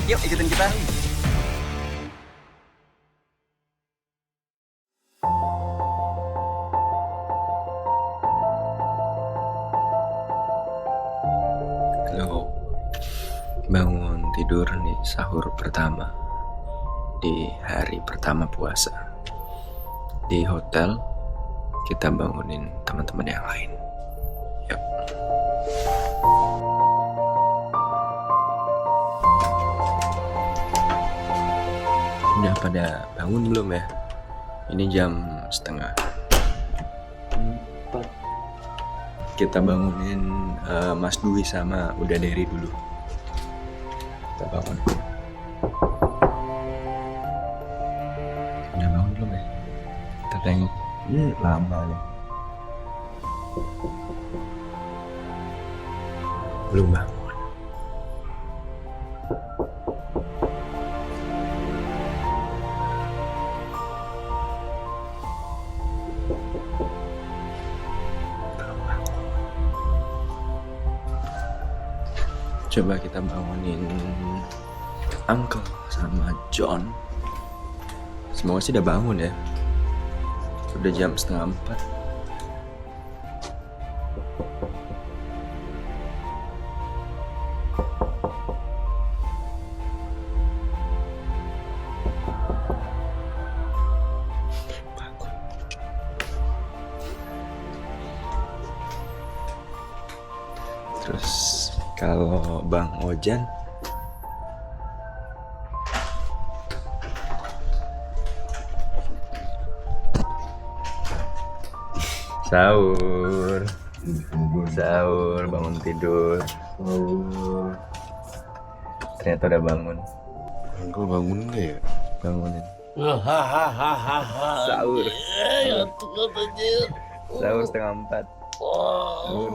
Yuk ikutin kita. Halo, bangun tidur nih sahur pertama di hari pertama puasa. Di hotel kita bangunin teman-teman yang lain. Yuk. Udah pada bangun belum ya? Ini jam 3:30. Kita bangunin Mas Dwi sama Uda Dery dulu. Kita bangun. Udah bangun belum ya? Kita tengok. Lama nih. Belum bangun. Coba kita bangunin Uncle sama John. Semoga sih udah bangun ya. Udah jam 3:30. Bangun. Terus kalau Bang Ojan sahur, bangun tidur. Ternyata udah bangun. Uncle bangun nggak ya? Bangunin. Hahaha. Sahur. Ya Tuhan anjir. Sahur 3:30. Sahur.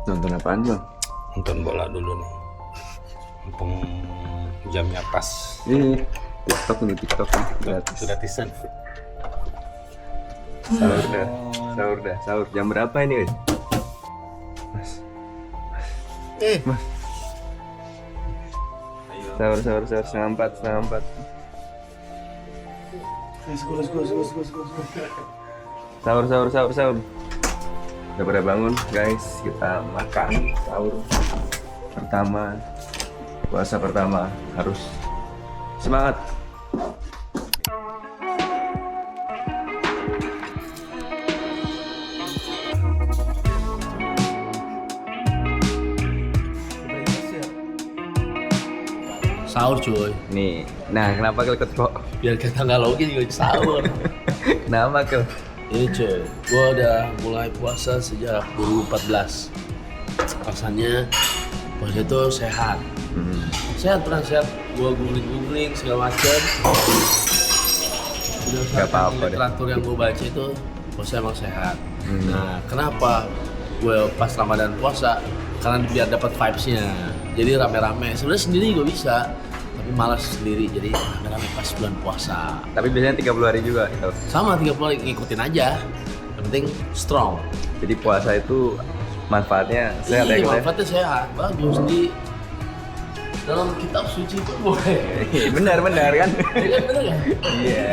Nonton apaan Bang? Nonton bola dulu nih. Mumpung jamnya pas. Ini TikTok nih, TikTok nih, gratis. Gratisan. Sahur. Jam berapa ini? Mas. Sahur 3:30. Sahur. Udah pada bangun guys, kita makan sahur pertama, puasa pertama, harus semangat. Sahur cuy. Nih, nah kenapa kau ikut kok? Biar kita nggak login juga sahur. Kenapa kau? Ini cuy, gua udah mulai puasa sejak 2014. Alasannya puasa itu sehat. Sehat, pernah sehat. Gua googling segala macam. Gak apa-apa deh. Literatur yang gua baca itu puasa emang sehat. Nah, kenapa gue pas Ramadan puasa? Karena biar dapat vibes-nya. Jadi rame-rame. Sebenarnya sendiri gue bisa, tapi malas sendiri. Jadi rame-rame pas bulan puasa. Tapi biasanya 30 hari juga gitu. Sama 30 hari, ngikutin aja. Yang penting strong. Jadi puasa itu manfaatnya sehat ya Iya, kita. manfaatnya sehat. Bagus di dalam kitab suci pun boleh. Benar kan? Iya kan, bener kan? Iya.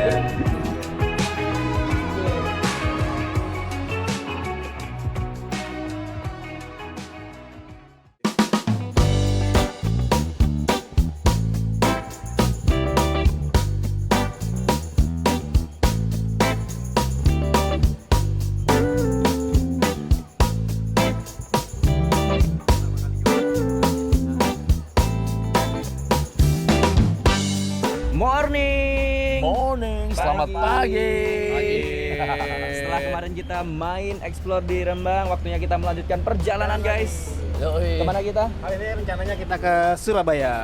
morning. Selamat pagi. Setelah kemarin kita main explore di Rembang, waktunya kita melanjutkan perjalanan guys. Yoi. Kemana kita? Hari ini rencananya kita ke Surabaya.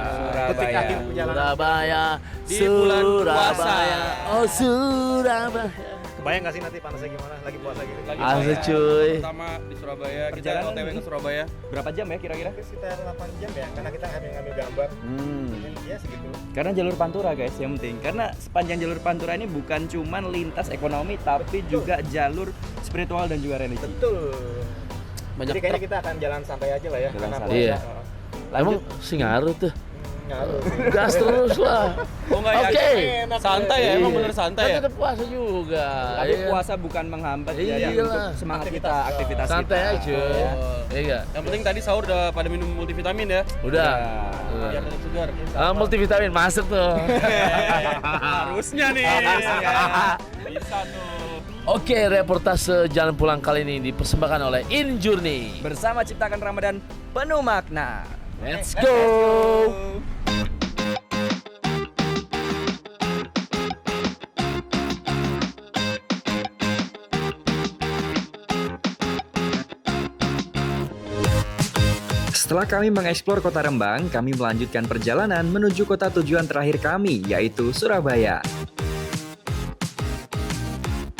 Detik akhir perjalanan. Surabaya. Di bulan puasa. Surabaya. Oh Surabaya. Kebayang nggak sih nanti panasnya gimana? Lagi puasa gitu. Asik cuy. Pertama di Surabaya, kita Perjalanan OTW ini ke Surabaya. Berapa jam ya kira-kira? Sekitar 8 jam ya, karena kita ngambil gambar. Mungkin ya segitu. Karena jalur Pantura guys yang penting. Karena sepanjang jalur Pantura ini bukan cuman lintas ekonomi tapi juga jalur spiritual dan juga religi. Betul. Banyak Jadi kayaknya truk. kita akan jalan santai aja lah ya. Jalan Karena santai. puasa. Iya. Emang Singaru tuh. Ngaruh. Gas terus lah. Oh enggak ya? Oke. Santai ya, emang Iya. bener santai Kan ya? tetap puasa juga. Tapi Iya. puasa bukan menghambat Iya ya lah. untuk semangat kita, aktivitas Santai kita. aja. Ya. Iya. Yang penting tadi sahur udah pada minum multivitamin ya. Udah. Biar tetap segar. Multivitamin masuk tuh. Harusnya nih. Bisa tuh. Oke, reportase jalan pulang kali ini dipersembahkan oleh In Journey. Bersama Ciptakan Ramadan penuh makna. Let's go. Setelah kami mengeksplor kota Rembang, kami melanjutkan perjalanan menuju kota tujuan terakhir kami, yaitu Surabaya.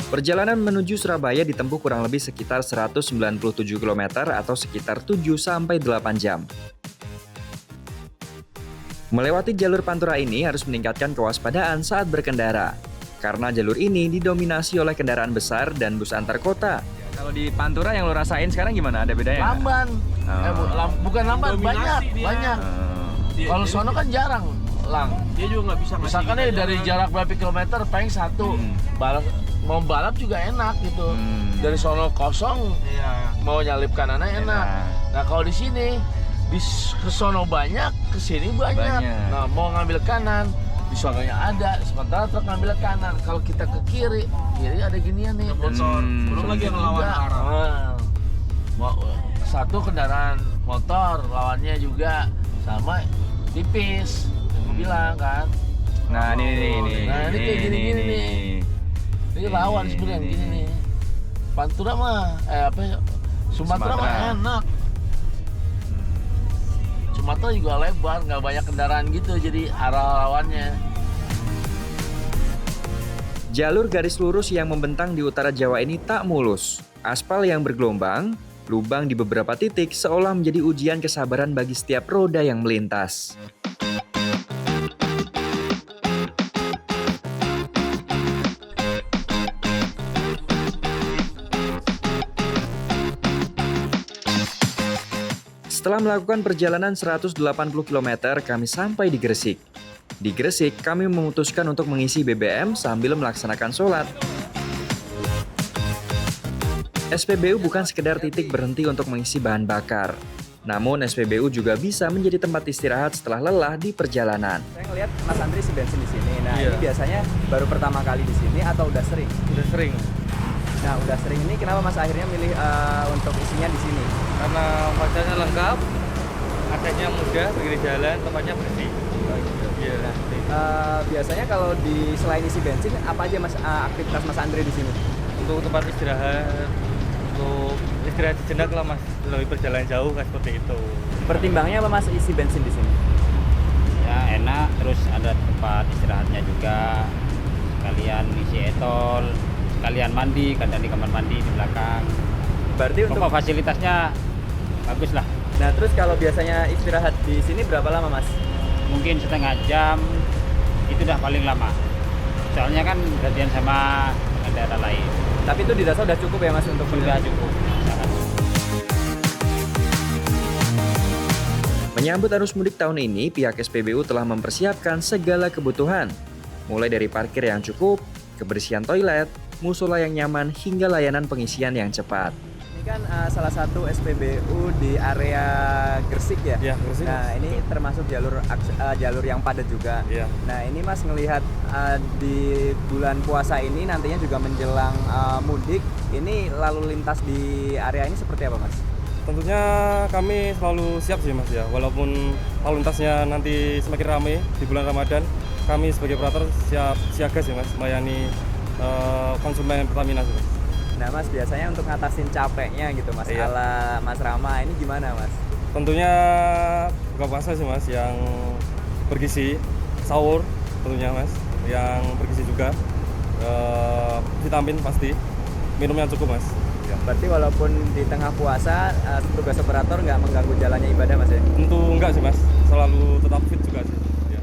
Perjalanan menuju Surabaya ditempuh kurang lebih sekitar 197 km atau sekitar 7-8 jam. Melewati jalur Pantura ini harus meningkatkan kewaspadaan saat berkendara, karena jalur ini didominasi oleh kendaraan besar dan bus antar kota. Kalau di Pantura yang lo rasain sekarang gimana? Ada bedanya nggak? Lamban. Bukan lamban, banyak, banyak. Kalau sono kan jarang, lang. Dia juga nggak bisa ngasih. Misalkan nih dari jarak berapa kilometer, pengen satu. Balap, mau balap juga enak gitu. Dari sono kosong, mau nyalip kanannya enak. Nah kalau di sini, di sono banyak, ke sini banyak. Nah mau ngambil kanan, di sononya ada, sementara truk ngambil kanan. Kalau kita ke kiri ada ginian nih. Belum lagi yang ngelawan arah. Mau satu kendaraan motor, lawannya juga sama tipis. Yang gue bilang kan. Nah, ini. Nah, ini kayak gini-gini nih. Ini lawan sebenarnya gini nih. Pantura mah Sumatera mah enak. Sumatera juga lebar, nggak banyak kendaraan gitu, jadi arah lawannya. Jalur garis lurus yang membentang di utara Jawa ini tak mulus. Aspal yang bergelombang, lubang di beberapa titik seolah menjadi ujian kesabaran bagi setiap roda yang melintas. Setelah melakukan perjalanan 180 km, kami sampai di Gresik. Di Gresik, kami memutuskan untuk mengisi BBM sambil melaksanakan sholat. SPBU bukan sekedar titik berhenti untuk mengisi bahan bakar. Namun SPBU juga bisa menjadi tempat istirahat setelah lelah di perjalanan. Saya ngeliat Mas Andri isi bensin di sini. Nah, Iya. ini biasanya baru pertama kali di sini atau udah sering? Udah sering. Nah, udah sering ini kenapa Mas akhirnya milih untuk isinya di sini? Karena fasilitasnya lengkap, aksesnya mudah, pinggir jalan, tempatnya bersih. Iya. Biasanya kalau di selain isi bensin apa aja Mas aktivitas Mas Andri di sini? Untuk tempat istirahat, untuk istirahat sejenak lah mas, lebih perjalanan jauh kan seperti itu. Pertimbangannya apa Mas isi bensin di sini? Ya enak, terus ada tempat istirahatnya juga, sekalian isi etol, sekalian mandi, kadang di kamar mandi di belakang. Berarti untuk Pokok fasilitasnya bagus lah. Nah, terus kalau biasanya istirahat di sini berapa lama Mas? Mungkin setengah jam itu udah paling lama. Soalnya kan gantian sama daerah lain. Tapi itu dirasa udah cukup ya Mas untuk Sudah cukup. Sangat. Menyambut arus mudik tahun ini, pihak SPBU telah mempersiapkan segala kebutuhan, mulai dari parkir yang cukup, kebersihan toilet, musola yang nyaman, hingga layanan pengisian yang cepat. Ini kan salah satu SPBU di area Gresik ya? Iya, Gresik. Nah, ini termasuk jalur yang padat juga. Iya. Nah, ini Mas ngelihat di bulan puasa ini nantinya juga menjelang mudik, ini lalu lintas di area ini seperti apa Mas? Tentunya kami selalu siap sih mas ya, walaupun lalu lintasnya nanti semakin ramai di bulan Ramadan, kami sebagai operator siap siaga sih Mas, melayani konsumen Pertamina sih Mas. Nah Mas, biasanya untuk ngatasin capeknya gitu Mas, Iya. ala Mas Rama ini gimana Mas? Tentunya buka puasa sih Mas, yang bergizi, sahur tentunya Mas, yang bergizi juga, vitamin pasti, minumnya cukup Mas. Berarti walaupun di tengah puasa, tugas operator nggak mengganggu jalannya ibadah Mas ya? Tentu enggak sih Mas, selalu tetap fit juga sih. Ya.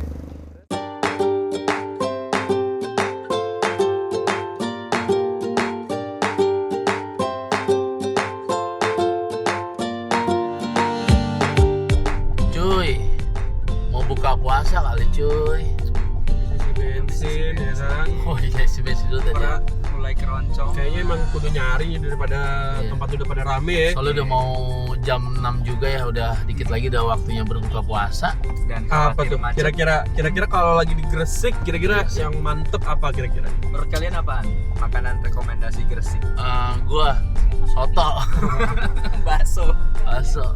Cuy, mau buka puasa kali cuy. Isi bensin ya kan. Oh iya, isi bensin dulu tadi ya. Mulai keroncong. Kayaknya emang kudu nyari daripada Iya. tempat udah pada rame ya. Soalnya udah mau jam 6 juga ya, udah dikit lagi udah waktunya berbuka puasa. Dan Apa khawatir tuh? macet. Kira-kira kalau lagi di Gresik, kira-kira yang mantep apa kira-kira? Menurut kalian apaan? Makanan rekomendasi Gresik? Gua soto, Bakso. bakso.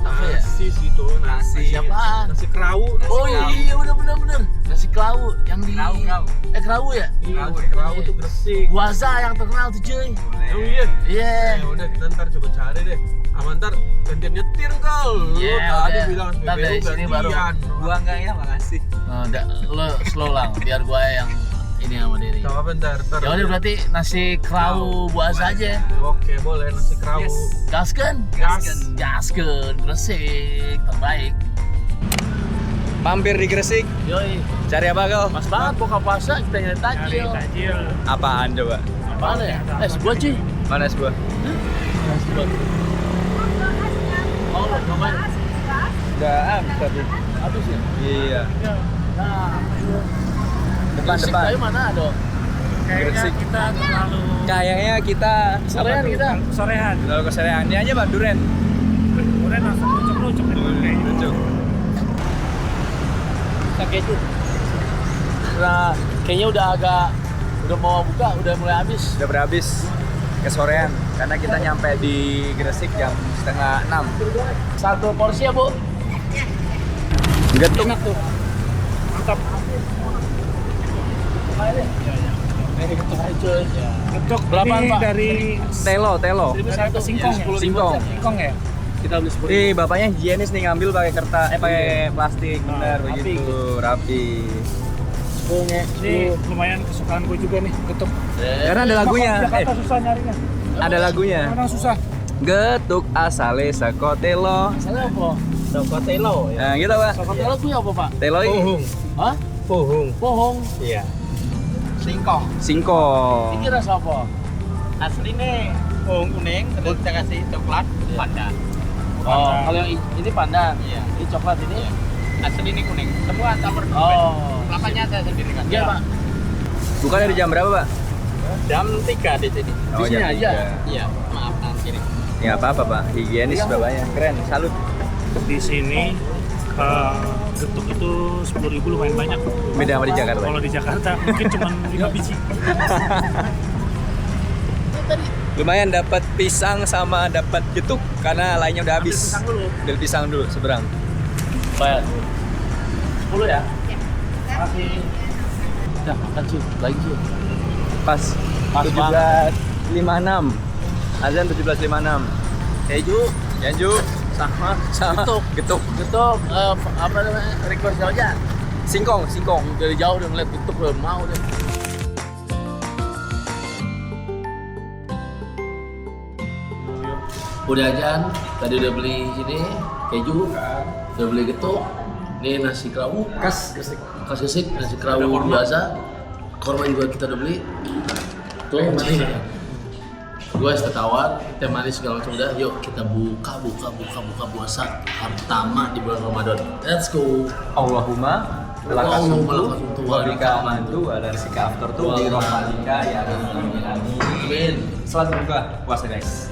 Apa ya? Nasi sih tuh, nasi. Siapaan? Nasi kerawu. Oh iya, bener. Nasi kelawu yang di Kerawu. kerawu ya? Iya, nasi kerawu tuh Gresik. Guaza yang terkenal tuh cuy. Oh iya. Iya. Ya udah kita ntar coba cari deh. Aman ntar gantian nyetir kal. Lu Iya, tadi udah. bilang Ntar dari SPBU sini baru. gantian. Gua enggak ya, makasih. Lo slow lang, biar gua yang ini sama diri. Gak apa ntar. Ya udah berarti nasi kerawu buasa aja. Oke boleh nasi kerawu. Yes. Gasken? Gasken, Gresik terbaik. Mampir di Gresik, Yoi, cari apa kau? pas banget buka puasa kita nyari takjil. Apaan coba? Apaan ya? Sebuah cuy. Mana sebuah? Sebuah. Oh, ngapain? Udah tapi. Habis ya? Iya. Nah, Depan. Tapi mana dong? Gresik. Kita terlalu Kayaknya kita Sorean kita. sorean. Terlalu keserean. Ini aja Bang Duren. Kemudian langsung lucuk-lucuk nih. Lucu. Keju. Nah, kayaknya udah mau buka, udah mulai habis. Udah berhabis kesorean karena kita nyampe di Gresik jam 5:30. Satu porsi ya, Bu. Getuk. Mantap. Getuk aja, cuy. Getuk Berapaan, ini Pak? dari Telo. singkong ya? 10.000 Singkong. aja. Singkong ya? Kita beli 10.000. Ih, bapaknya higienis nih ngambil pakai kertas, pakai plastik, bener rapi begitu, rapi. Ini lumayan kesukaan gue juga nih, getuk. Karena ada lagunya, Jakarta susah nyarinya. ada lagunya. Kadang susah. Getuk asale saka telo. Salah apa? Sokotelo ya. Nah, gitu Pak. Sokotelo kuwi apa, Pak? Telo ini Pohong. Hah? Pohong. Pohong. Iya. Singkong. singkong. Ini rasa apa? Asli nih pohon kuning terus kita kasih coklat pandan. Oh, kalau yang ini pandan. Iya. Ini coklat ini. Asli ini kuning. Semua campur. Oh. Kelapanya saya sendiri kan. Iya, Pak. Buka dari jam berapa, Pak? Jam 3 di sini. Di sini jam aja. 3. Iya, maaf nanti kiri. Ya apa-apa, Pak. Higienis bapaknya. Keren, salut. Di sini getuk itu 10.000 lumayan banyak. Beda sama di Jakarta. Kalau di Jakarta mungkin cuma 5 biji. Lumayan dapat pisang sama dapat getuk karena lainnya udah habis. Pisang dulu. Ambil pisang dulu seberang. Bayar. 10 ya? Masih. Udah makan cuy, lagi cuy. Pas Pas 17.56. Azan 17.56. Keju, Yanju sama sama getuk. getuk, apa namanya? Request aja. Singkong. Dari jauh udah ngeliat getuk udah mau deh. Udah ajan, tadi udah beli ini keju, udah beli getuk, ini nasi kerawu, khas Gresik, nasi kerawu biasa, korma juga kita udah beli, tuh manis. Gue es teh tawar, teh manis segala macam udah, yuk kita buka puasa pertama di bulan Ramadan. Let's go. Allahumma Allahumma lakasuntu wa bika amantu wa darsika aftartu bi rahmatika ya arhamar rahimin. Amin. Selamat berbuka puasa, guys.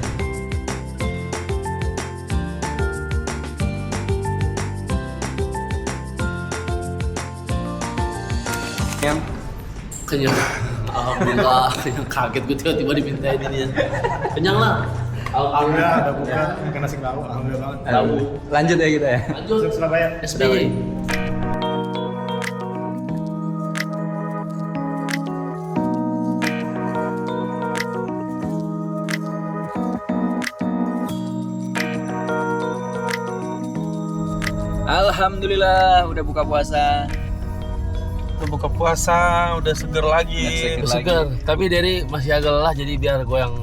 Yang Kenyang. Alhamdulillah, kenyang, kaget gue tiba-tiba dimintain ini ya. Kenyang lah. Alhamdulillah ada buka makan nasi kerawu. Alhamdulillah banget. Tahu. lanjut ya kita ya. Lanjut. Surabaya. SBY. Alhamdulillah udah buka puasa. Udah buka puasa, udah seger lagi. Seger. Tapi Derry masih agak lelah jadi biar gue yang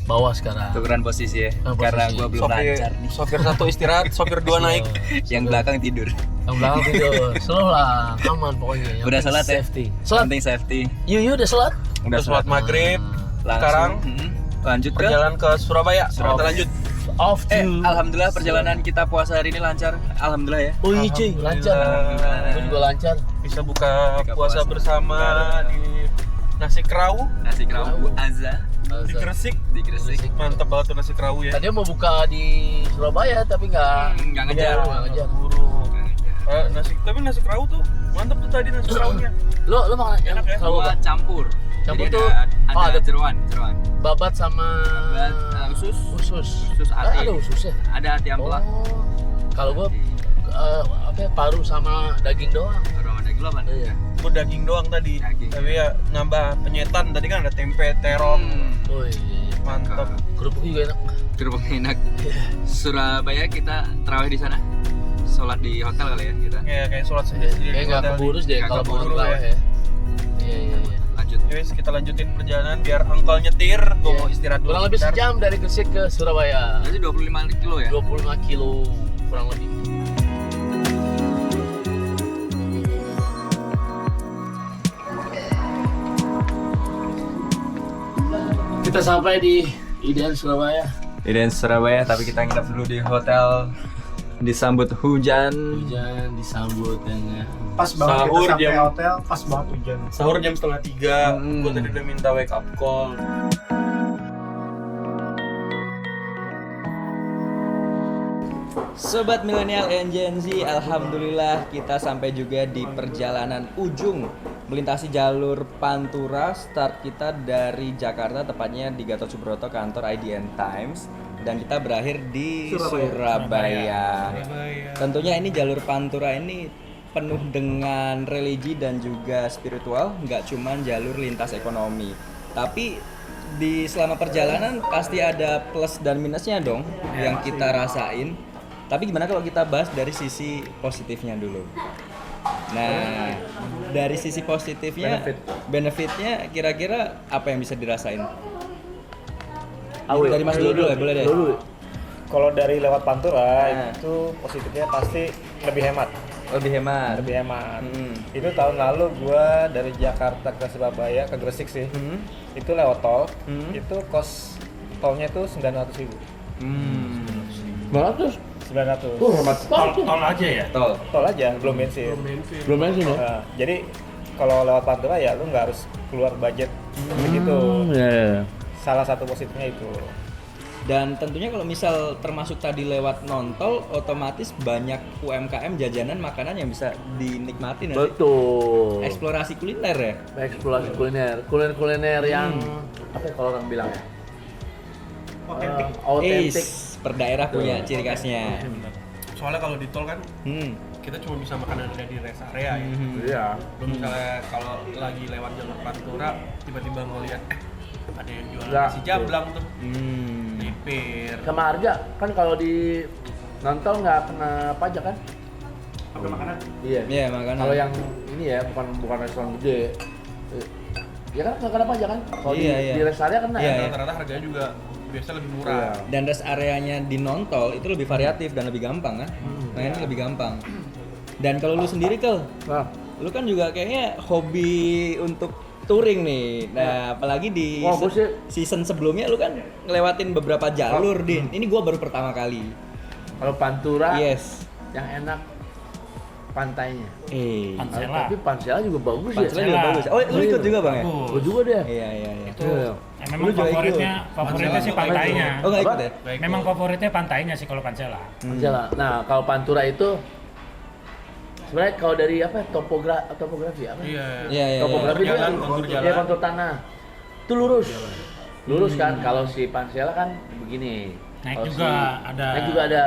bawa sekarang. Tukeran posisi ya. Tukeran Karena posisi. gue belum lancar nih. Sopir 1 istirahat, sopir 2 naik. Yang belakang tidur. Yang belakang tidur. Slow lah, aman pokoknya. Yang Udah penting sholat ya? safety. Sholat. Penting safety. Yu udah sholat? Udah sholat maghrib. Sekarang lanjut ke perjalanan ke Surabaya. Kita lanjut. Off to. Alhamdulillah perjalanan kita puasa hari ini lancar. Alhamdulillah ya. Oh iya cuy, lancar. Gue juga lancar. Bisa buka Buka puasa puasa bersama di Nasi Kerawu Nasi kerawu Azza di Gresik. di Gresik. Mantap banget tuh nasi kerawu ya. Tadinya mau buka di Surabaya tapi nggak ngejar. Nggak ngejar. Tapi nasi kerawu tuh mantap tuh tadi nasi kerawunya. Lo makan yang Enak ya? kalau Gua campur. Campur Jadi tuh, ada ada jeruan. babat sama Usus. Usus ati. ada ususnya. Ada ati ampela. Oh. Kalau gua paru sama daging doang. Aroma daging lo apa? Iya. Gue daging doang tadi. Daging. Tapi ya nambah penyetan. Tadi kan ada tempe, terong. Oh iya. Mantap. Kerupuk juga enak. Kerupuk enak. Surabaya kita terawih di sana. Sholat di hotel kali ya kita. Ya kayak sholat sendiri Kayak di nggak hotel keburus deh Nggak kalau mau keburu terawih ya. ya. Iya. Lanjut. nih. Guys, kita lanjutin perjalanan biar uncle nyetir. Gue mau istirahat dulu. Kurang lebih sebentar. sejam dari Gresik ke Surabaya. Berarti 25 kilo ya? 25 kilo kurang lebih. Kita sampai di Iden Surabaya. Iden Surabaya, tapi kita nginep dulu di hotel. Disambut hujan. Hujan disambut dengan Pas banget Sahur kita sampai jam- hotel, pas banget hujan. Sahur jam 2:30. Gue tadi udah minta wake up call. Sobat Milenial and Gen Z, alhamdulillah kita sampai juga di perjalanan ujung melintasi jalur Pantura. Start kita dari Jakarta, tepatnya di Gatot Subroto, kantor IDN Times, dan kita berakhir di Surabaya. Tentunya ini jalur Pantura ini penuh dengan religi dan juga spiritual, nggak cuman jalur lintas ekonomi. Tapi di selama perjalanan pasti ada plus dan minusnya dong yang kita rasain. Tapi gimana kalau kita bahas dari sisi positifnya dulu? Nah, dari sisi positifnya, benefitnya kira-kira apa yang bisa dirasain? Dari Mas dulu ya, boleh deh. Kalau dari lewat Pantura Nah. itu positifnya pasti lebih hemat. Lebih hemat. Lebih hemat. Itu tahun lalu gua dari Jakarta ke Surabaya ke Gresik sih. Itu lewat tol. Itu kos tolnya itu 900.000. 900. Tol aja ya? Tol. Tol aja, belum bensin. belum bensin ya? Nah, jadi kalau lewat Pantura ya lu nggak harus keluar budget begitu. Iya. Salah satu positifnya itu. Dan tentunya kalau misal termasuk tadi lewat non-tol, otomatis banyak UMKM jajanan makanan yang bisa dinikmati nanti. Betul. Eksplorasi kuliner ya. Eksplorasi kuliner yang apa ya kalau orang bilang ya? Otentik. Per daerah punya ciri khasnya. Soalnya kalau di tol kan kita cuma bisa makan yang ada di rest area ya. Iya. Belum misalnya kalau lagi lewat jalur Pantura tiba-tiba ngeliat ada yang jualan Nggak. nasi jamblang tuh. Lipir. Sama harga kan kalau di non-tol nggak kena pajak kan? Pakai makanan. Iya. Iya, makanan. Kalau yang ini ya bukan restoran gede. Ya kan nggak kena pajak kan? Kalau Iya. di rest area kena. Iya, ya? Rata-rata harganya juga biasa lebih murah. Iya. Dan rest areanya di non-tol itu lebih variatif dan lebih gampang kan? Nah, ini lebih gampang. Dan kalau lu sendiri Kel, Nah, lu kan juga kayaknya hobi untuk touring nih. Nah, apalagi di Wah, gua sih- season sebelumnya lu kan ngelewatin beberapa jalur, Din. Ini gua baru pertama kali. kalau Pantura Yes. yang enak pantainya. Pansela. Tapi Pansela juga bagus Pansela ya. juga bagus. Oh, lu ikut juga, Bang ya? Gue juga deh. Iya. Itu memang Lu juga favoritnya sih pantainya. Oh, enggak ikut Apa? ya? Memang favoritnya pantainya sih kalau Pansela. Pansela. Nah, kalau Pantura itu sebenarnya kalau dari apa topografi apa? Iya. Iya. Topografi itu Jalan, kontur jalan. ya kontur tanah. Itu lurus. Lurus kan. Kalau si Pansela kan begini. Naik Kalau juga ada. Naik juga ada.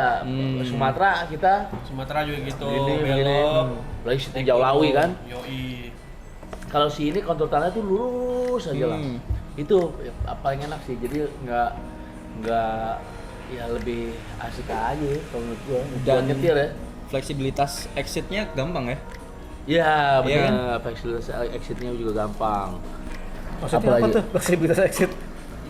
Sumatera kita Sumatera juga gitu, begini. belok. Lagi si Tinjau Lawi kan. Yoi. Kalau si ini kontur tanah itu lurus aja lah. Itu paling enak sih. Jadi nggak ya lebih asik aja kalau menurut gua. Dan Buat nyetir ya. fleksibilitas exitnya gampang ya. Iya Iya kan? benar, fleksibilitas exitnya juga gampang. Maksudnya apa tuh fleksibilitas exit?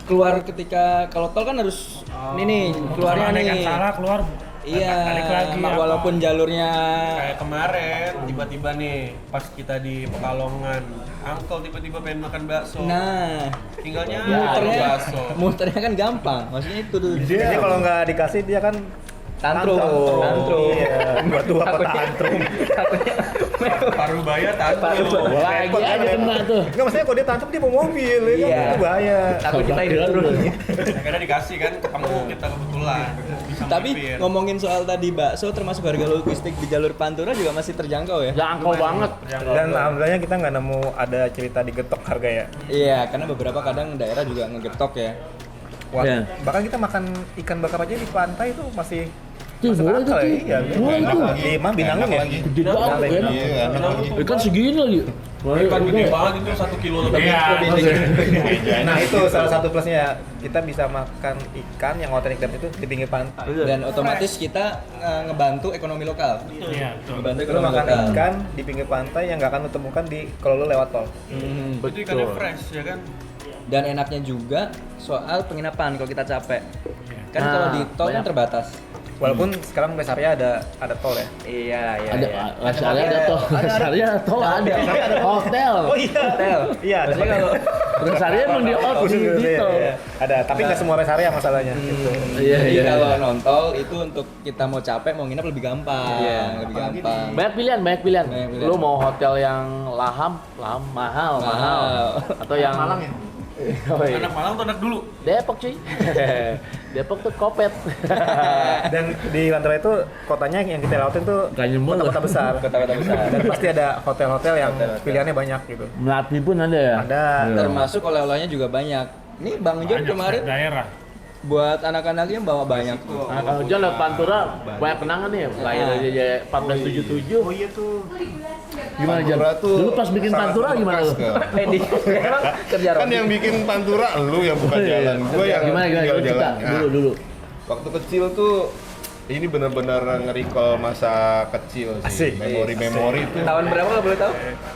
Keluar ketika kalau tol kan harus ini nih keluarnya nih. keluar Iya, balik lagi, walaupun jalurnya kayak kemarin tiba-tiba nih pas kita di Pekalongan, Uncle tiba-tiba pengen makan bakso. nah Tinggalnya muternya bakso. muternya kan gampang. Maksudnya itu tuh. Jadi kalau nggak dikasih dia kan Tantrum. Iya, dua kota tantrum. Parubaya tantrum. Lagi aja kena tuh. Enggak, maksudnya kalau dia tantrum dia bawa mobil, ya kan? Iya. Itu bahaya. Takut kita hidup terus. Akhirnya dikasih kan ketemu kita kebetulan. Bisa Tapi melipir. ngomongin soal tadi bakso termasuk harga logistik di jalur Pantura juga masih terjangkau ya? Jangkau banget. Dan alhamdulillahnya kita nggak nemu ada cerita digetok harga ya. Iya, karena beberapa kadang daerah juga ngegetok ya. Wah, Iya. bahkan kita makan ikan bakar aja di pantai itu masih Tuh, masuk boleh akal tuh, ya. Iya, boleh tuh. di mana Binangun ya? Gede banget kan? Iya, enak lagi. Ikan segini lagi. Ikan gede banget itu 1 kilo lebih. Nah itu salah satu plusnya, kita bisa makan ikan yang otentik dan itu di pinggir pantai. Dan otomatis kita ngebantu ekonomi lokal. Iya, betul. Ngebantu Lu ekonomi makan lokal. ikan di pinggir pantai yang nggak akan lu temukan kalau lu lewat tol. Itu ikannya fresh ya kan? Dan enaknya juga soal penginapan kalau kita capek. Kan Nah, kalau di tol kan banyak. terbatas. Walaupun sekarang rest area ada tol ya. Iya, iya. Ada rest area ada tol. Rest area tol ada. Hotel. Oh iya. Hotel. Iya, ada. Maksudnya kalau Rest area emang di Khusus di iya, tol. iya. Ada, tapi nggak semua rest area masalahnya. Gitu. Iya jadi iya. kalau non-tol itu untuk kita mau capek mau nginep lebih gampang, lebih gampang. Banyak pilihan, banyak pilihan. Banyak pilihan. Lu mau hotel yang mahal. Atau yang Malang ya? Anak Malang tuh anak dulu. Depok cuy. Depok tuh kopet. Dan di Pantura itu kotanya yang kita lewatin tuh kota-kota besar. Kota-kota besar. Dan pasti ada hotel-hotel yang pilihannya banyak gitu. Melati pun ada ya? Ada. Termasuk oleh-olehnya juga banyak. Ini Bang John kemarin Daerah. buat anak-anaknya bawa banyak tuh. Nah, kalau John lewat Pantura banyak kenangan nih. Lahir aja 1477. Oh iya tuh. Gimana John? Pantura tuh Dulu pas bikin sangat Pantura gimana lu? membekas, Kak. Edi, emang kerja Kan Rocky. yang bikin Pantura lu yang buka jalan, gue yang Gimana tinggal cerita jalan. Nah, dulu. waktu kecil tuh ini benar-benar nge-recall masa kecil sih. Asik. Memori-memori itu Tahun berapa kalau boleh tahu?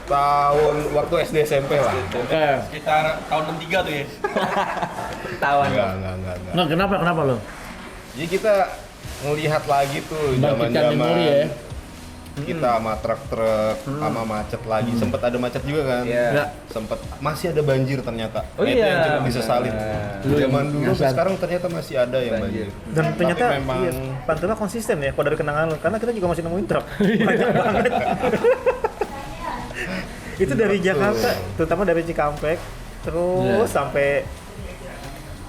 tahun waktu SD SMP lah. Oke. Sekitar tahun 63 tuh ya. Tahun. Enggak. Nggak, kenapa lo? Jadi kita ngelihat lagi tuh Bangkitkan memori ya. kita sama truk-truk sama macet lagi. Sempet ada macet juga kan? Iya. Sempet masih ada banjir ternyata. Oh Itu yang iya. cukup disesalin. Zaman dulu sampai sekarang ternyata masih ada yang banjir. Dan ternyata Tapi memang iya, Pantura konsisten ya kalau dari kenangan lu, karena kita juga masih nemuin truk. Banyak banget. Itu dari Jakarta, terutama dari Cikampek, terus sampai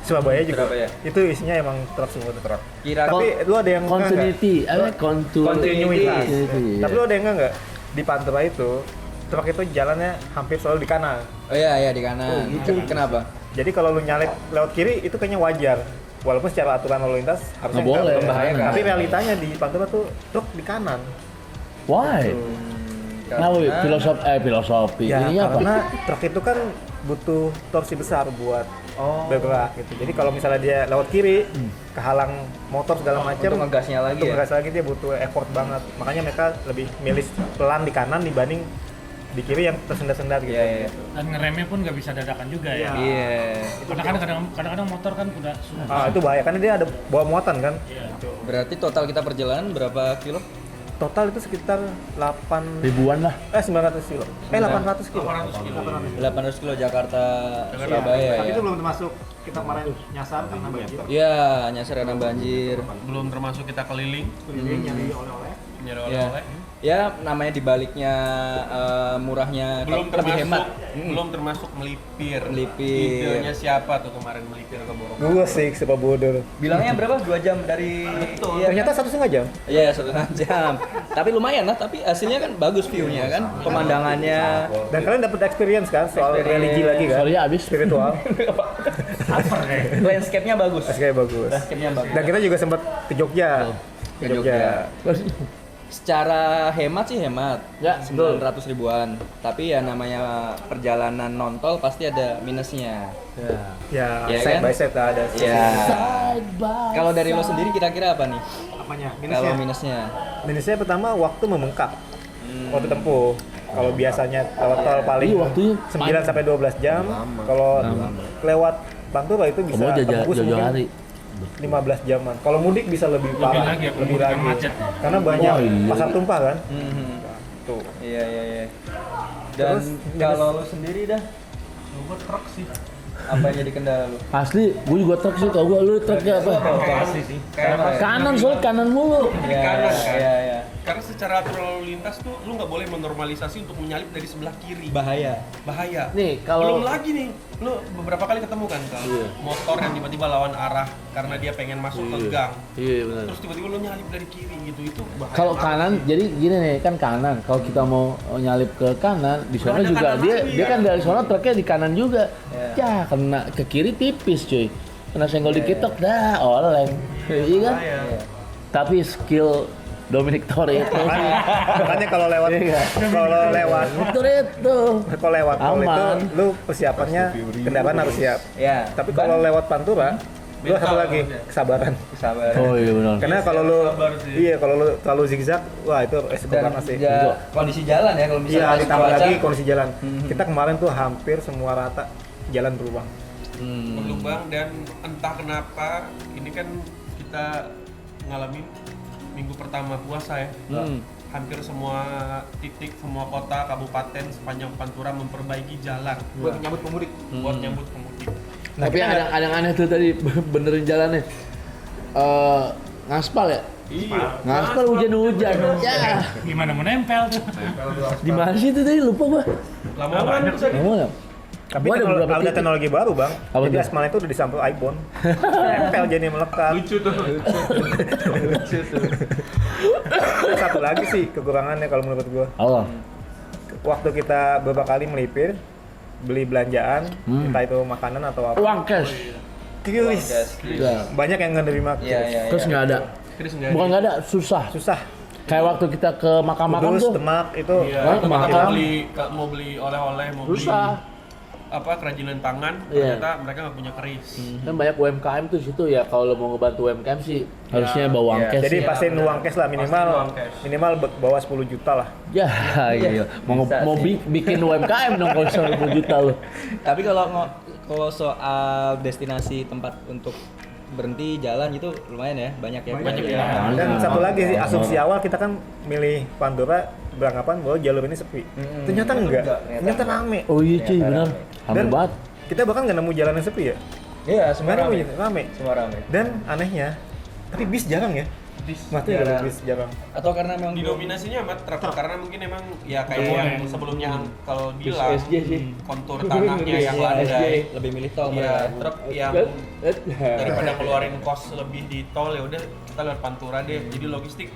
Surabaya juga. Surabaya. Itu isinya emang truk semua tuh. truk. Kira Tapi lu ada yang enggak nggak? Continuity, Kontinuitas. Continuity. Tapi lu ada yang enggak di Pantura itu truk itu jalannya hampir selalu di kanan. Oh iya di kanan. Kenapa? Jadi kalau lu nyalip lewat kiri itu kayaknya wajar. Walaupun secara aturan lalu lintas harusnya Nggak boleh. nggak membahayakan. Nah. Tapi realitanya di Pantura tuh truk di kanan. Why? Nah, filosofi. Ya, Ini apa? karena truk itu kan butuh torsi besar buat bergerak gitu. Jadi kalau misalnya dia lewat kiri, kehalang motor segala macam, Untuk ngegasnya lagi ya? ngegas lagi dia butuh effort banget. Makanya mereka lebih milih pelan di kanan dibanding di kiri yang tersendat-sendat gitu. Iya. Dan ngeremnya pun nggak bisa dadakan juga ya. Iya. Kadang-kadang motor kan udah susah. Ah, itu bahaya karena dia ada bawa muatan kan. Berarti total kita perjalanan berapa kilo? Total itu sekitar 8 Ribuan lah. 900 kilo. 800 kilo. 800 kilo Jakarta Surabaya Tapi ya. itu belum termasuk kita kemarin nyasar karena banjir. Iya, nyasar karena banjir. Belum termasuk kita keliling, Nyari oleh-oleh. nyari Ya. oleh-oleh. Ya, namanya dibaliknya murahnya Belum lebih hemat. belum termasuk melipir. Melipir. Idenya siapa tuh kemarin melipir ke Borobudur? Gue sih sepa bodoh. Bilangnya berapa? 2 jam dari Iya, Ternyata 1,5 jam. Iya, 1,5 jam. Tapi lumayan lah, tapi hasilnya kan bagus view-nya kan, pemandangannya. Dan kalian dapat experience kan soal religi lagi kan? Sorry habis. Spiritual. Landscape-nya bagus. Kayak bagus. Landscape-nya bagus. Dan kita juga sempat ke Jogja. Ke Jogja. Secara hemat sih hemat, Ya, 900 ribuan. Tapi ya namanya perjalanan non-tol pasti ada minusnya. Ya, Ya side kan? by side ada. Ya. Kalau dari lo sendiri kira-kira apa nih? Apanya? Kalau minusnya? Minusnya pertama waktu membengkak. Waktu tempuh. Kalau biasanya lewat tol paling waktunya 9 sampai 12 jam. Kalau lewat Pantura itu bisa tembus mungkin 15 jaman. Kalau mudik bisa lebih parah, lebih lagi. Karena banyak pasar tumpah kan. Tuh. Iya. Dan Terus, kalau lo sendiri dah? Gue truk sih. Apa yang jadi kendala lo? Asli, gue juga truk sih. Kalau gue, lu truknya apa? Pasti sih. Kanan, soalnya kanan mulu. Kanan kan. Iya. Karena secara aturan lalu lintas tuh lu nggak boleh menormalisasi untuk menyalip dari sebelah kiri. Bahaya. Nih, kalau Belum lagi nih, lu beberapa kali ketemu kan kalau motor yang tiba-tiba lawan arah karena dia pengen masuk ke gang. Iya benar. Terus tiba-tiba lu nyalip dari kiri gitu, itu bahaya. Kalau banget. kanan, jadi gini nih kan kanan. Kalau kita mau nyalip ke kanan, di sana Ada juga kanan dia lagi, dia kan? kan dari sana truknya di kanan juga. Ya kena ke kiri tipis cuy. Kena senggol dikit tok dah oleng. Iya kan? Tapi skill Dominic Toretto sih. Makanya kalau lewat kalau lewat tol itu Aman. lu persiapannya kendaraan harus siap. Ya. Tapi kalau lewat Pantura lu satu lagi kesabaran. Oh iya benar. Karena kalau lu kalau lu terlalu zigzag, wah itu resiko Dan banget sih. kondisi jalan ya kalau Iya, misalnya ditambah cuaca. lagi kondisi jalan. Kita kemarin tuh hampir semua rata jalan berlubang. berlubang dan entah kenapa ini kan kita ngalamin minggu pertama puasa ya. Hampir semua titik, semua kota, kabupaten sepanjang Pantura memperbaiki jalan Buat nyambut pemudik. buat nyambut pemudik. Tapi ada yang aneh tuh tadi benerin jalannya. Ngaspal ya? Iya. Ngaspal hujan-hujan. Ya. Gimana mau nempel tuh? Di mana sih itu tadi lupa gua. Lama-lama itu tadi. Mana? Tapi Gua ada beberapa ada titik. teknologi baru bang. Apa Jadi tuh? aspal itu udah disampel iPhone. Nempel jadi melekat. Lucu tuh. Satu lagi sih kekurangannya kalau menurut gua. Allah. Waktu kita beberapa kali melipir beli belanjaan, entah itu makanan atau apa. Uang cash. Kiris. Ya. Banyak yang nggak nerima Iya. Terus nggak ada. Chris nggak Bukan nggak ada, susah. Susah. Kayak waktu kita ke makam-makam Kudus, tuh. Demak itu Iya, Wah, kita mahal. mau beli oleh-oleh, mau beli Susah. kerajinan tangan, Iya. ternyata mereka nggak punya keris. Kan banyak UMKM tuh situ ya, kalau mau ngebantu UMKM sih harusnya bawa uang cash. jadi ya. pastiin uang cash lah minimal uang cash. minimal bawa 10 juta lah. Ya, iya. Mau bikin UMKM dong kalau 10 juta lu. Tapi kalau soal destinasi tempat untuk berhenti jalan gitu lumayan ya, banyak ya. Banyak ya. Dan satu lagi sih asumsi awal kita kan milih Pantura beranggapan bahwa jalur ini sepi. Ternyata enggak. Ternyata rame. Oh iya cuy, benar. Rame Dan banget. kita bahkan nggak nemu jalan yang sepi ya. Iya, semua Sebenarnya rame. rame. Semua rame. Dan anehnya, tapi bis jarang ya. Mati Jarang. kalau bis jarang. Atau karena memang Didominasinya sama truk karena mungkin emang ya kayak yang sebelumnya kalau bilang SJ sih. kontur tanahnya yang Iya, landai. lebih milih tol Iya, mereka. truk yang daripada keluarin kos lebih di tol ya udah kita lewat Pantura deh. Jadi logistik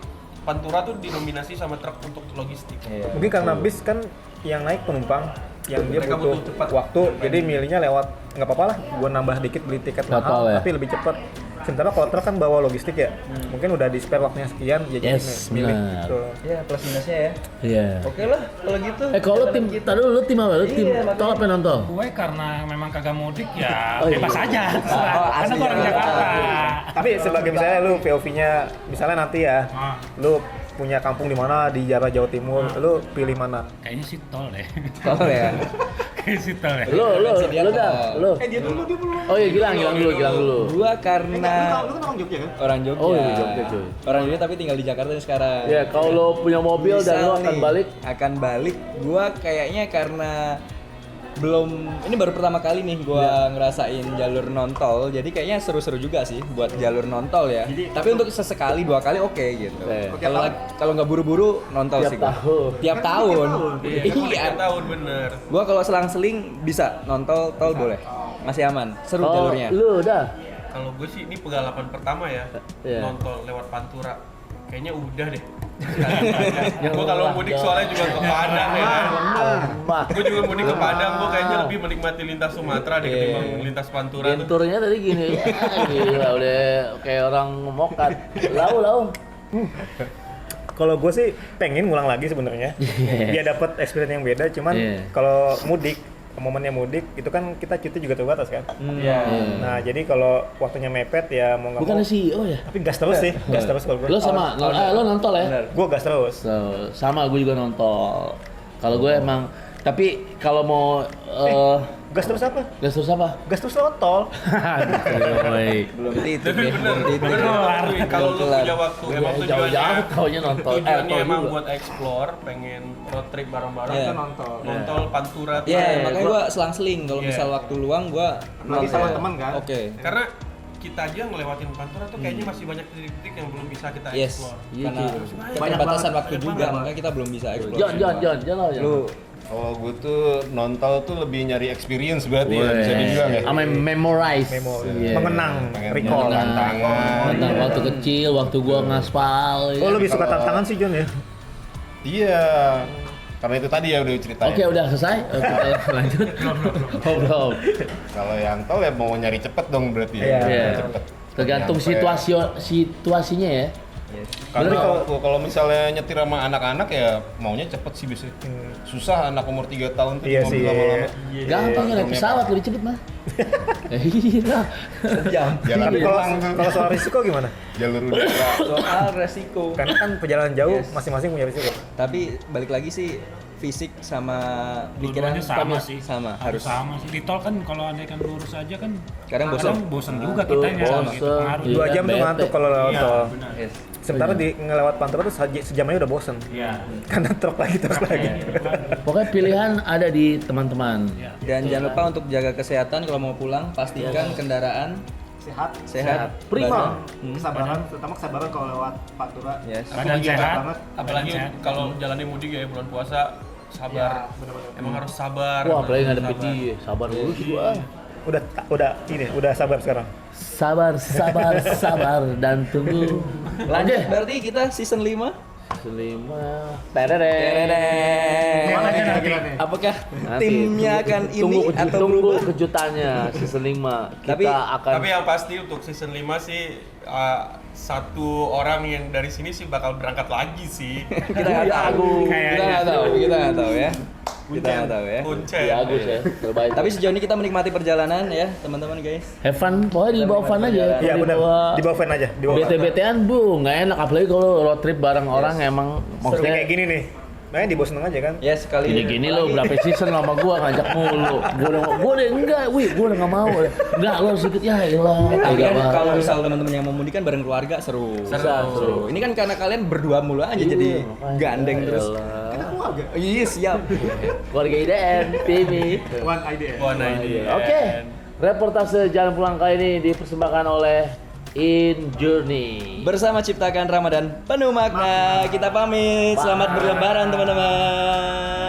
Pantura tuh didominasi sama truk untuk logistik. Iya. Mungkin karena bis kan yang naik penumpang yang dia Mereka butuh butuh cepat. waktu, jadi milihnya lewat nggak apa-apa lah, gua nambah dikit beli tiket Total mahal, ya? tapi lebih cepat. Sementara kalau truk kan bawa logistik ya, mungkin udah di spare waktunya sekian, jadi Yes, milih benar. gitu. Iya, plus minusnya ya. Iya. Oke lah kalau gitu. Kalau lu tim, tadi lu tim apa? Lu tim Iya, tol apa non-tol? Gue karena memang kagak mudik ya Oh, iya. bebas aja. terserah. Oh, Karena asli gue orang ya. Jakarta. Tapi sebagai misalnya lu POV-nya, misalnya nanti ya, Ah. lu punya kampung di mana di Jawa Timur, lu pilih mana? Kayaknya sih tol deh. Tol ya. Kayaknya sih tol ya. Lu Dia dah, tol. lu. Dia dulu. Oh iya, gilang dulu. Gua karena Lu kan orang Jogja kan? orang Jogja. Oh iya, Jogja, cuy. Orang Jogja tapi tinggal di Jakarta nih sekarang. Ya, kalau lu punya mobil dan lu Misal akan nih, balik, akan balik. Gua kayaknya karena ini baru pertama kali nih gua ngerasain jalur non-tol. Jadi kayaknya seru-seru juga sih buat jalur non-tol ya. Tapi untuk sesekali 2 kali oke gitu. Kalau nggak buru-buru non-tol sih gua. Tiap tahun. Iya, Iya. tahun bener. Gua kalau selang-seling bisa non-tol, tol boleh. Masih aman. Seru oh, jalurnya. lu dah. Kalau gue sih ini pengalaman pertama ya Iya. nonton lewat Pantura. Kayaknya udah deh. Gue kalau mudik soalnya juga ke Padang ya. Gue juga mudik ke Padang, gue kayaknya lebih menikmati lintas Sumatera deh ketimbang lintas Pantura tuh. Genturnya tadi gini. Gila udah kayak orang mokat. Lau. Kalau gue sih pengen ngulang lagi sebenarnya, biar dapat experience yang beda. Cuman kalau mudik, momennya mudik itu kan kita cuti juga terbatas kan. Nah jadi kalau waktunya mepet ya mau nggak mau. Bukan CEO ya? Tapi gas terus sih, gas terus kalau gue. Lo sama, lo nonton ya? Gue gas terus. Sama gue juga nonton. Kalau gue emang, tapi kalau mau gas terus apa? gas terus apa? Gas terus lewat tol. Belum titik ya. Kalau lu punya waktu, emang Jauh-jauh taunya nonton. tujuannya emang buat explore, pengen road trip bareng-bareng Iya. kan nonton Pantura tuh. Ya, makanya gua selang-seling kalau misal waktu luang gua Lagi sama teman kan? Oke. Karena kita aja ngelewatin Pantura tuh kayaknya masih banyak titik-titik yang belum bisa kita Yes. explore. Karena Banyak keterbatasan banget. waktu juga, makanya kita belum bisa explore. Jangan. Lu Kalau gue tuh nonton tuh lebih nyari experience berarti ya, bisa dibilang ya. Sama memorize. Mengenang, recall. Tantangan. Tentang waktu kecil, waktu gua ngaspal. Oh lebih suka tantangan sih John ya? Iya. Karena itu tadi ya udah ceritanya. Oke, udah selesai. Kita lanjut. Belum. Kalau yang tol ya mau nyari cepet dong berarti ya. Iya. Cepet. Tergantung Nyampe. situasinya ya. Karena kalau misalnya nyetir sama anak-anak ya maunya cepet sih biasanya. Susah anak umur 3 tahun tuh Iya di mobil sih. lama-lama. Gampang ya naik pesawat lebih cepet mah. Iya. jam. Jalan Tapi pulang kalau soal risiko gimana? jalur udara. Soal resiko. Karena kan perjalanan jauh Yes. masing-masing punya risiko. Tapi balik lagi sih fisik sama pikiran Dua-duanya sama sama sih. sama harus. Sama sih. Di tol kan kalau andaikan lurus aja kan Kadang bosan. juga kita ya gitu. Pengaruh. 2 jam tuh ngantuk kalau lewat Iya, tol. benar. Yes. Sementara di ngelewat Pantura tuh sejam aja udah bosen. Iya. Karena truk lagi. Pokoknya pilihan ada di teman-teman. Dan jangan lupa untuk jaga kesehatan kalau mau pulang, pastikan kendaraan sehat. Prima. badan. Kesabaran, terutama kesabaran kalau lewat Pantura. Yes. Badan sehat. Apalagi Badan sehat. kalau jalannya mudik ya bulan puasa, sabar. Emang harus sabar. Wah, apalagi harus ngadepin sabar. dia. Sabar dulu sih gua. Udah sabar sekarang. Sabar dan tunggu. Lanjut. Berarti kita season 5. Selima. Apakah Nanti, timnya akan ini atau tunggu berubah? kejutannya season 5. Tapi- Tapi yang pasti untuk season 5 sih satu orang yang dari sini sih bakal berangkat lagi sih. Kita nggak tahu. Kita nggak tahu ya. Kita nggak tahu ya. Kuncen. Ya Agus ya, terbaik. Tapi sejauh ini kita menikmati perjalanan ya, teman-teman guys. have fun, pokoknya di bawah van aja. Iya benar. Di bawah van aja. Di bawah van. BT-BTan bu, nggak enak apalagi kalau road trip bareng orang emang Seperti maksudnya kayak gini nih. Makanya di bawah seneng aja kan. Ya sekali. gini-gini lo berapa season sama gua ngajak mulu. Gua udah enggak, gua udah nggak mau. Enggak lo sedikit ya hilang. Tapi kan kalau misal teman-teman yang mau mudik kan bareng keluarga seru. Seru. Ini kan karena kalian berdua mulu aja jadi gandeng terus. Kita keluarga. Iya siap. Keluarga IDN, Timmy. One idea. Oke, reportase jalan pulang kali ini dipersembahkan oleh In Journey. Bersama ciptakan Ramadan penuh makna. Kita pamit. Selamat berlebaran teman-teman.